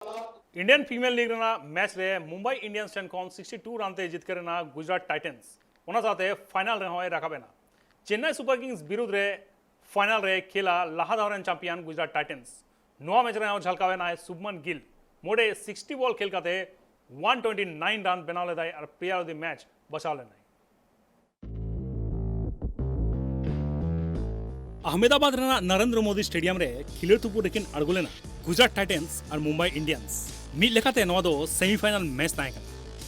Indian female league match रे Mumbai Indians ten 62 run ते जितकर Gujarat titans ओना साथे फाइनल रे होय राखाबेना चेन्नई सुपर किंग्स विरुद्ध रे फाइनल रे खेला लाहा धावरन चैंपियन गुजरात टाइटन्स नोआ मैच रे झलकावेना शुभमन गिल मोड़े 60 बॉल खेल काते 129 रन बनाले दाई और प्लेयर ऑफ द मैच बचाले नहीं अहमदाबाद नरेंद्र मोदी स्टेडियम रे खिलेर तुपु लेकिन अड़गुलेना गुजरात टाइटन्स और मुंबई इंडियंस मिड लेखाते नोआ दो सेमीफाइनल मैच ताए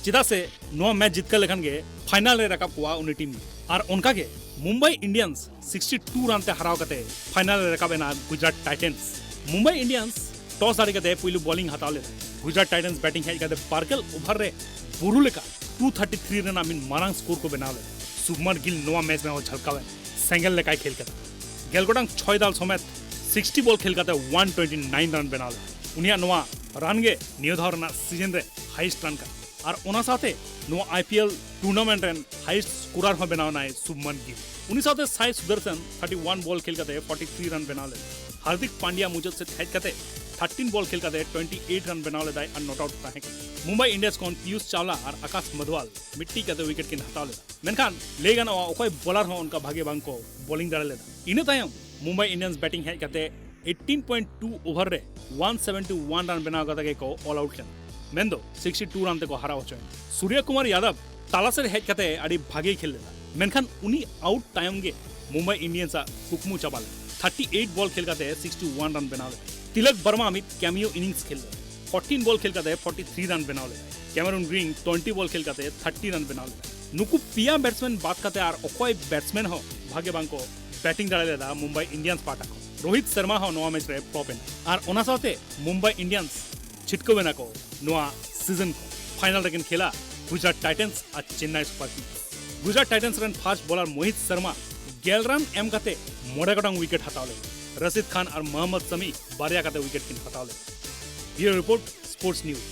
चिदा से नोआ मैच जितकर लेखन गे फाइनल रे रकाब हुआ उन्हीं टीम और उनका के मुंबई इंडियंस 62 रन ते हराव कते फाइनल रे रकाबेना Gujarat Titans Mumbai Indians toss आड़ी कते पुइलु बॉलिंग हताव ले गुजरात टाइटन्स बैटिंग हेज कते पार्कल ओवर रे बुरु लेका 233 रन आमिन मारांग स्कोर को बना ले शुभमन गिल नोआ मैच में झलकावे सेंगल लेकाय खेल कते गेलगोडांग 6 दाल समेत 60 बॉल खेल कते 129 रन बना ले उनिया नोआ रन गे नियोधरना सीजन रे हाईएस्ट रन का और ओना साथे नोआ IPL tournament rain highest scorer हो बनावना है शुभमन गिल उनी साथे साई सुदर्शन 31 बॉल खेल कते 43 रन बना ले हार्दिक पांड्या मुजब से हेज कते 13 बॉल खेल कते 28 रन बना ले दाई और नॉट आउट ताहे मुंबई इंडियंस कोन पीयूष चावला और आकाश मधवाल मिट्टी कते विकेट किन हताव ले मेनखान लेगन ओकोय बॉलर हो उनका भागे बांग को बॉलिंग दाड़े ले इने तायम मुंबई इंडियंस बैटिंग हेज कते 18.2 ओवर रे 171 रन बना कते को ऑल आउट खेल मेंदो 62 रन ते को हरा होचो सूर्य कुमार यादव तालासर हेज कते आड़ी भागे खेल लेदा मेनखान उनी आउट टाइम गे मुंबई इंडियंस कुकमु चाबाले 38 बॉल खेल कते 61 रन बना ले तिलक वर्मा अमित कैमियो इनिंग्स खेल 14 बॉल खेल कते 43 रन बना ले कैमरून ग्रीन 20 बॉल खेल कते 30 रन बना ले नुकु पिया बैट्समैन बात कते आर ओकोय बैट्समैन हो भागे बांग को बैटिंग दाड़े लेदा मुंबई इंडियंस पाटा रोहित शर्मा हो नोआ मैच रे प्रॉपेन और ओना साथे मुंबई इंडियंस छिटकोवेना को नोआ सीजन को फाइनल रेकिन खेला गुजरात टाइटन्स और Chennai Super Kings Gujarat Titans run fast bowler Mohit Sharma 11 run एम कते मोड़े गोटांग विकेट हतावले रशीद खान और मोहम्मद शमी बारिया कते विकेट किन हतावले ब्यूरो रिपोर्ट स्पोर्ट्स न्यूज।